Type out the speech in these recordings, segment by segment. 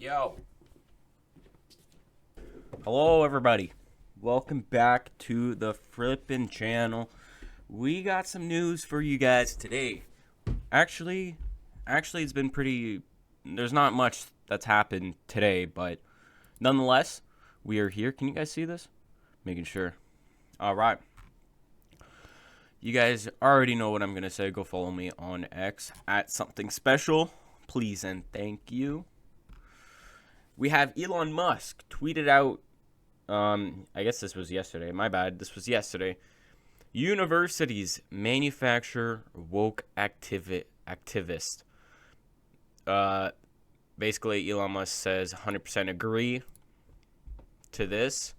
Yo. Hello, everybody. Welcome back to the Frippin' channel. We got some news for you guys today. Actually, it's been pretty. There's not much that's happened today, but nonetheless, we are here. Can you guys see this? Making sure. All right. You guys already know what I'm gonna say. Go follow me on X at something special, please and thank you. We have Elon Musk tweeted out. I guess this was yesterday. My bad. This was yesterday. Universities manufacture woke activist. Uh, Basically, Elon Musk says 100% agree to this.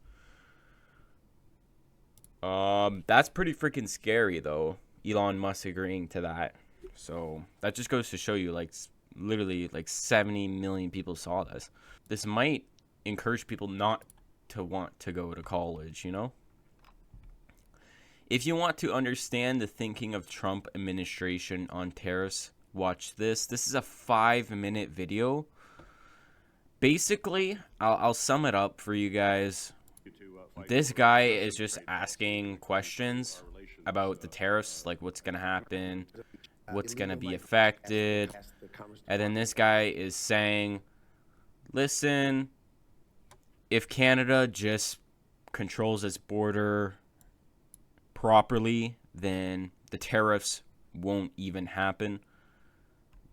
That's pretty freaking scary, though. Elon Musk agreeing to that. So that just goes to show you, like, literally, like 70 million people saw this. This might encourage people not to want to go to college, you know? If you want to understand the thinking of Trump administration on tariffs, watch this. This is a 5-minute video. Basically, I'll sum it up for you guys. This guy is just asking questions about the tariffs, like what's going to happen, what's going to be affected. And then this guy is saying, listen, if Canada just controls its border properly, then the tariffs won't even happen.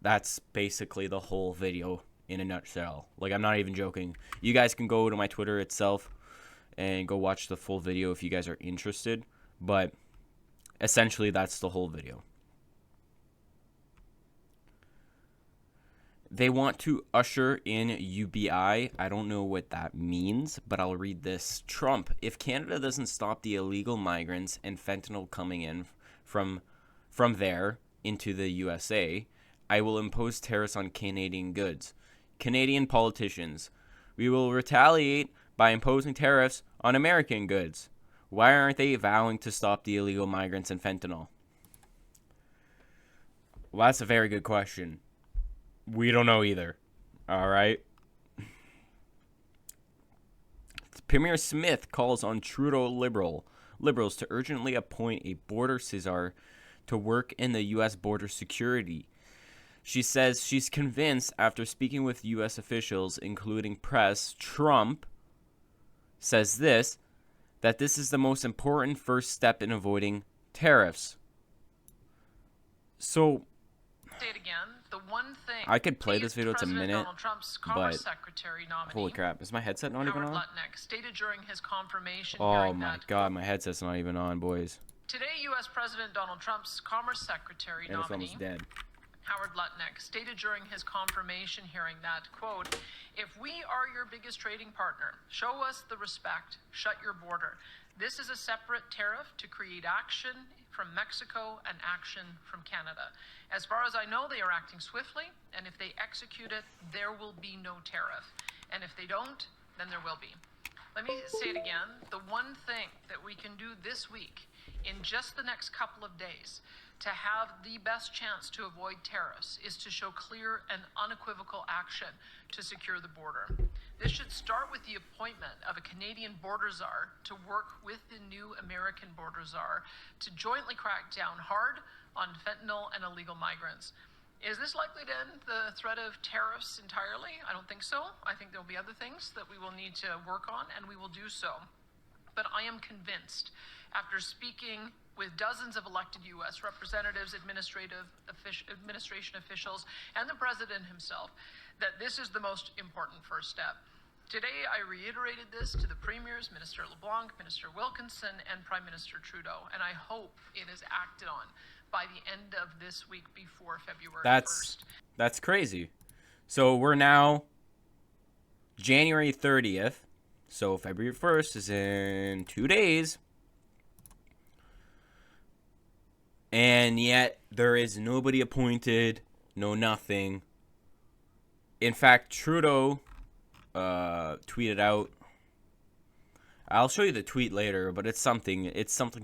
That's basically the whole video in a nutshell. Like, I'm not even joking. You guys can go to my Twitter itself and go watch the full video if you guys are interested. But essentially, that's the whole video. They want to usher in UBI. I don't know what that means, but I'll read this. Trump, if Canada doesn't stop the illegal migrants and fentanyl coming in from there into the USA, I will impose tariffs on Canadian goods. Canadian politicians, we will retaliate by imposing tariffs on American goods. Why aren't they vowing to stop the illegal migrants and fentanyl? Well, that's a very good question. We don't know either. All right. Premier Smith calls on Trudeau liberals to urgently appoint a border Caesar to work in the U.S. border security. She says she's convinced after speaking with U.S. officials, including press. Trump says that this is the most important first step in avoiding tariffs. So, say it again. The one thing I could play this video. It's a minute, Donald Trump's Commerce but Secretary nominee, holy crap, is my headset not even Howard on? Lutnick, stated during his confirmation Oh hearing my that, god, my headset's not even on, boys. today U.S. President Donald Trump's Commerce Secretary And it's nominee, almost dead. Howard Lutnick, stated during his confirmation hearing that, quote, if we are your biggest trading partner, show us the respect, shut your border. This is a separate tariff to create action from Mexico and action from Canada. As far as I know, they are acting swiftly, and if they execute it, there will be no tariff. And if they don't, then there will be. Let me say it again. The one thing that we can do this week, in just the next couple of days, to have the best chance to avoid tariffs is to show clear and unequivocal action to secure the border. This should start with the appointment of a Canadian border czar to work with the new American border czar to jointly crack down hard on fentanyl and illegal migrants. Is this likely to end the threat of tariffs entirely? I don't think so. I think there'll be other things that we will need to work on, and we will do so. But I am convinced, after speaking with dozens of elected U.S. representatives, administration officials, and the president himself, that this is the most important first step. Today, I reiterated this to the premiers, Minister LeBlanc, Minister Wilkinson, and Prime Minister Trudeau, and I hope it is acted on by the end of this week before February 1st. That's crazy. So we're now January 30th. So February 1st is in 2 days. And yet there is nobody appointed, no nothing. In fact, Trudeau tweeted out. I'll show you the tweet later, but it's something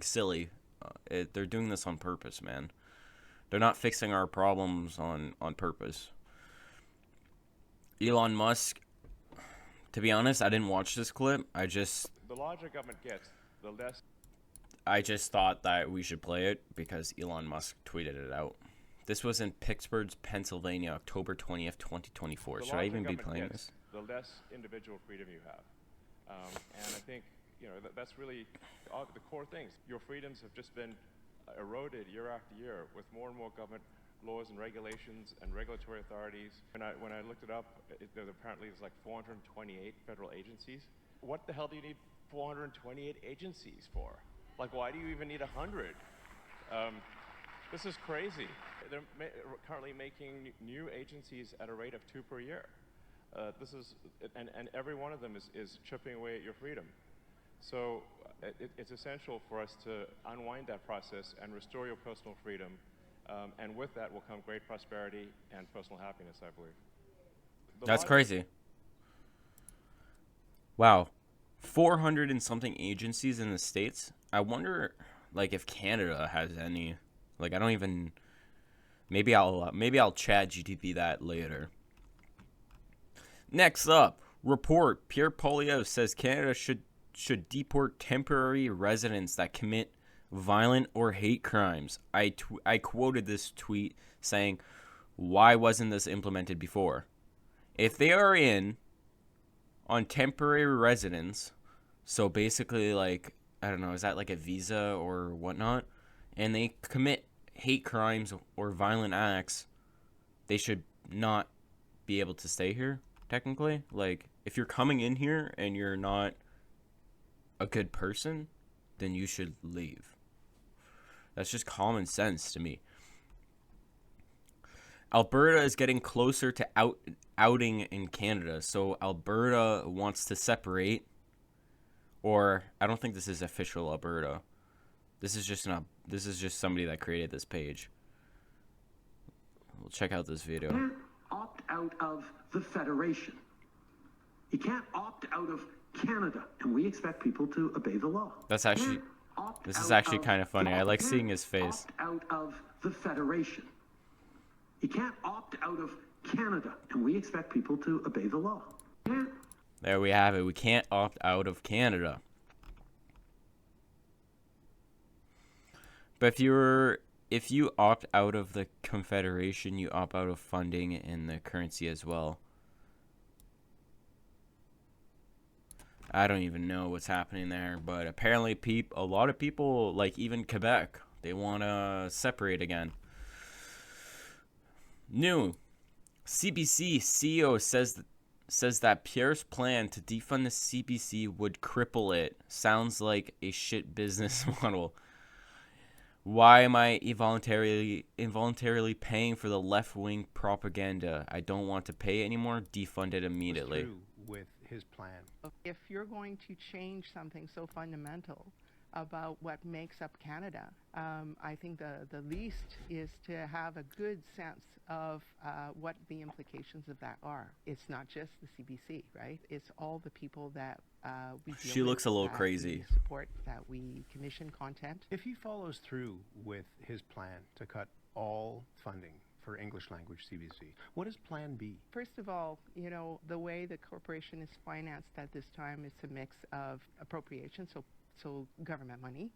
silly. They're doing this on purpose, man. They're not fixing our problems on purpose. Elon Musk To be honest, I didn't watch this clip. The larger government gets, the less. I just thought that we should play it because Elon Musk tweeted it out. This was in Pittsburgh, Pennsylvania, October 20th, 2024. Should I even be playing this? The less individual freedom you have. And I think, that's really the core things. Your freedoms have just been eroded year after year with more and more government laws and regulations and regulatory authorities. When I looked it up, apparently there's like 428 federal agencies. What the hell do you need 428 agencies for? Like, why do you even need 100? This is crazy. They're currently making new agencies at a rate of 2 per year. And every one of them is chipping away at your freedom. So it's essential for us to unwind that process and restore your personal freedom. And with that will come great prosperity and personal happiness, I believe. That's crazy. Wow. 400 and something agencies in the States. I wonder, like, if Canada has any. Like, I don't even. Maybe I'll chat GTP that later. Next up, report. Pierre Poilievre says Canada should deport temporary residents that commit violent or hate crimes. I quoted this tweet saying, "Why wasn't this implemented before? If they are in on temporary residence, so basically, like, I don't know, is that like a visa or whatnot, and they commit hate crimes or violent acts, they should not be able to stay here, technically. Like, if you're coming in here and you're not a good person, then you should leave. That's just common sense to me. Alberta is getting closer to outing in Canada, so Alberta wants to separate. Or I don't think this is official Alberta. This is just somebody that created this page. We'll check out this video. You can't opt out of the Federation. You can't opt out of Canada, and we expect people to obey the law. This is actually kind of funny. I like seeing his face. Opt out of the Federation. You can't opt out of Canada, and we expect people to obey the law. There we have it. We can't opt out of Canada. But if you opt out of the Confederation, you opt out of funding and the currency as well. I don't even know what's happening there, but apparently a lot of people, like even Quebec, they want to separate again. New CBC CEO says that Pierre's plan to defund the CBC would cripple it. Sounds like a shit business model. Why am I involuntarily paying for the left-wing propaganda? I don't want to pay anymore. Defund it immediately. With his plan. If you're going to change something so fundamental about what makes up Canada, I think the least is to have a good sense of what the implications of that are. It's not just the CBC, right? It's all the people that we deal with. She looks a little crazy. We support, that we commission content. If he follows through with his plan to cut all funding for English language CBC, what is Plan B? First of all, the way the corporation is financed at this time, it's a mix of appropriation, so government money,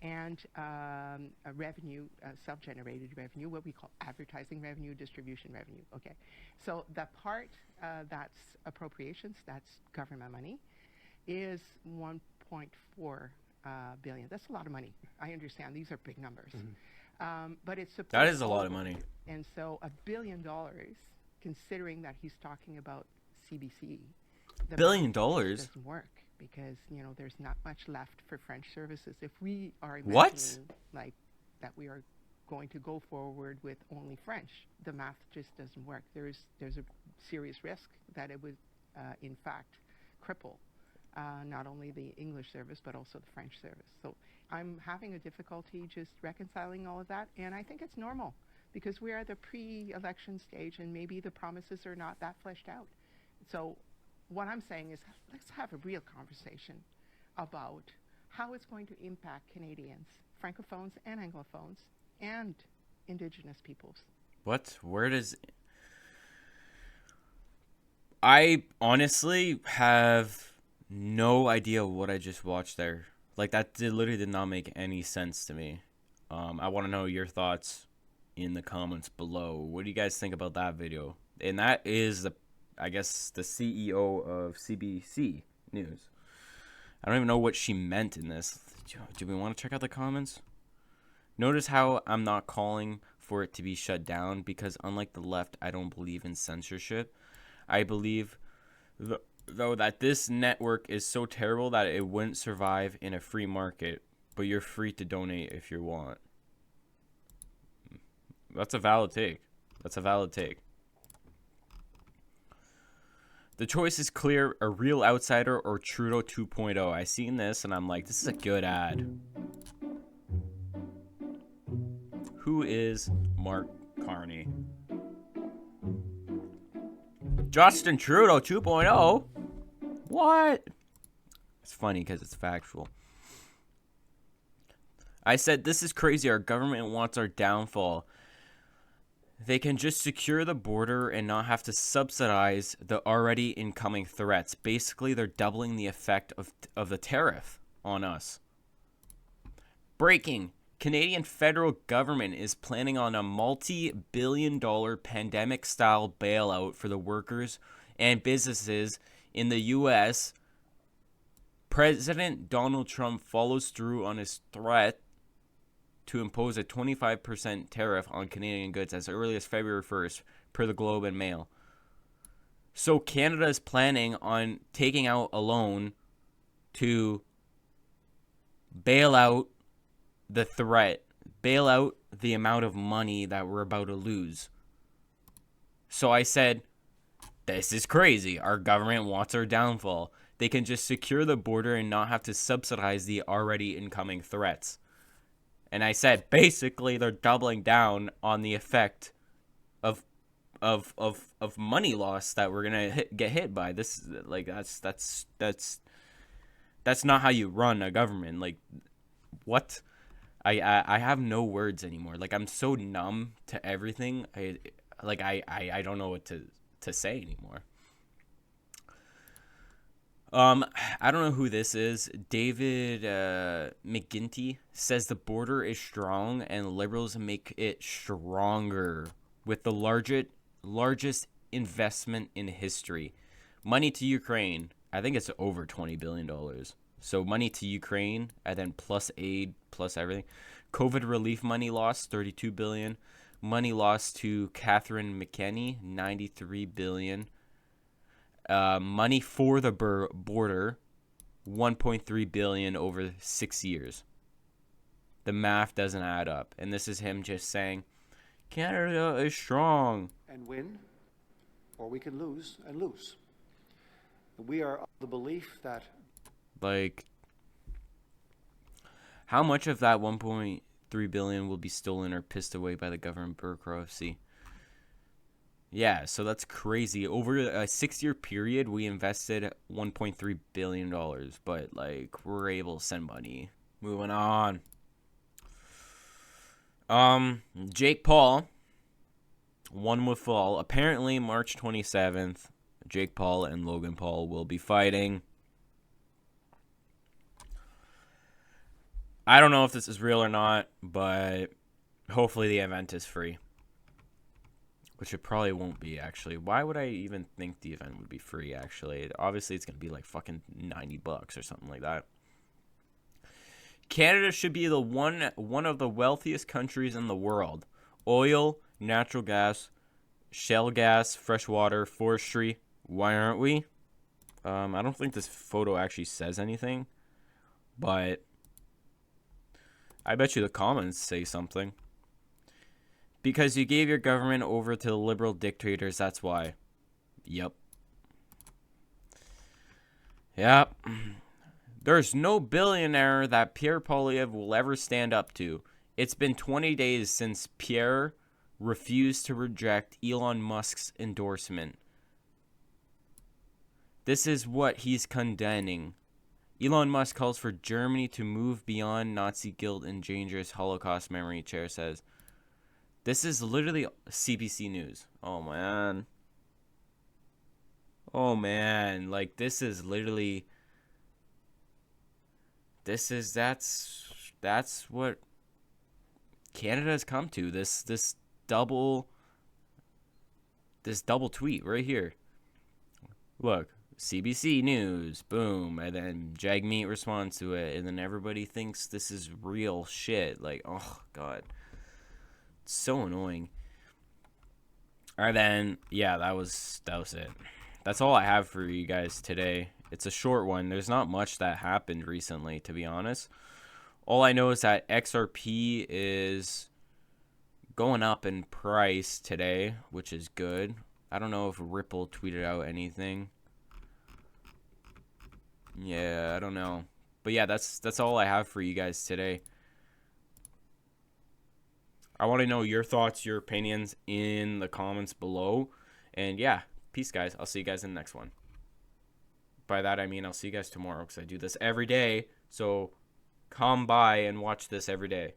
and a revenue, self-generated revenue, what we call advertising revenue, distribution revenue. Okay, so the part that's appropriations, that's government money, is 1.4 billion. That's a lot of money. I understand these are big numbers. But it's supposed that is a lot of money. And so $1 billion, considering that he's talking about CBC, $1 billion doesn't work because there's not much left for French services. If we are imagining like that we are going to go forward with only French, the math just doesn't work. There's a serious risk that it would in fact cripple not only the English service but also the French service. So I'm having a difficulty just reconciling all of that, and I think it's normal because we are at the pre-election stage and maybe the promises are not that fleshed out. So what I'm saying is let's have a real conversation about how it's going to impact Canadians, Francophones and Anglophones, and Indigenous peoples. What? Where does... I honestly have no idea what I just watched there. Like, literally did not make any sense to me. I want to know your thoughts in the comments below. What do you guys think about that video? And that is, I guess, the CEO of CBC News. I don't even know what she meant in this. Do we want to check out the comments? Notice how I'm not calling for it to be shut down, because unlike the left, I don't believe in censorship. I believe, though, that this network is so terrible that it wouldn't survive in a free market, but you're free to donate if you want. That's a valid take. That's a valid take. The choice is clear: a real outsider or Trudeau 2.0. I seen this and I'm like, this is a good ad. Who is Mark Carney? Justin Trudeau 2.0? What? It's funny because it's factual. I said, this is crazy. Our government wants our downfall. They can just secure the border and not have to subsidize the already incoming threats. Basically, they're doubling the effect of the tariff on us. Breaking. Canadian federal government is planning on a multi-billion-dollar pandemic-style bailout for the workers and businesses in the U.S. President Donald Trump follows through on his threat to impose a 25% tariff on Canadian goods as early as February 1st, per the Globe and Mail. So Canada is planning on taking out a loan to bail out the threat, bail out the amount of money that we're about to lose. So I said, this is crazy. Our government wants our downfall. They can just secure the border and not have to subsidize the already incoming threats. And I said, basically, they're doubling down on the effect of money loss that we're gonna get hit by. This, like, that's not how you run a government. Like, what? I have no words anymore. Like, I'm so numb to everything. I don't know what to say anymore. I don't know who this is. David McGinty says the border is strong and liberals make it stronger with the largest investment in history. Money to Ukraine. I think it's over $20 billion. So money to Ukraine and then plus aid, plus everything. COVID relief money lost, $32 billion. Money lost to Catherine McKenney, $93 billion. Money for the border, $1.3 billion over 6 years. The math doesn't add up. And this is him just saying, Canada is strong. And win, or we can lose and lose. We are of the belief that... Like, how much of that $1.3 billion will be stolen or pissed away by the government bureaucracy? Yeah, so that's crazy. Over a 6-year period, we invested $1.3 billion, but, like, we're able to send money. Moving on. Jake Paul, one with fall. Apparently, March 27th, Jake Paul and Logan Paul will be fighting. I don't know if this is real or not, but hopefully the event is free. Which it probably won't be, actually. Why would I even think the event would be free, actually? Obviously, it's going to be like fucking $90 or something like that. Canada should be the one of the wealthiest countries in the world. Oil, natural gas, shale gas, fresh water, forestry. Why aren't we? I don't think this photo actually says anything. But I bet you the comments say something. Because you gave your government over to the liberal dictators, that's why. Yep. Yep. There's no billionaire that Pierre Poilievre will ever stand up to. It's been 20 days since Pierre refused to reject Elon Musk's endorsement. This is what he's condemning. Elon Musk calls for Germany to move beyond Nazi guilt and dangerous Holocaust memory, Chair says. This is literally CBC News. Oh, man. Oh man, like this is literally that's what Canada has come to. This double tweet right here. Look, CBC News, boom, and then Jagmeet responds to it, and then everybody thinks this is real shit. Like, oh god, it's so annoying. And then yeah, that was it. That's all I have for you guys today. It's a short one. There's not much that happened recently, to be honest. All I know is that XRP is going up in price today, which is good. I don't know if Ripple tweeted out anything. Yeah, I don't know. But yeah, that's all I have for you guys today. I want to know your thoughts, your opinions in the comments below. And yeah, peace, guys. I'll see you guys in the next one. By that, I mean I'll see you guys tomorrow because I do this every day. So come by and watch this every day.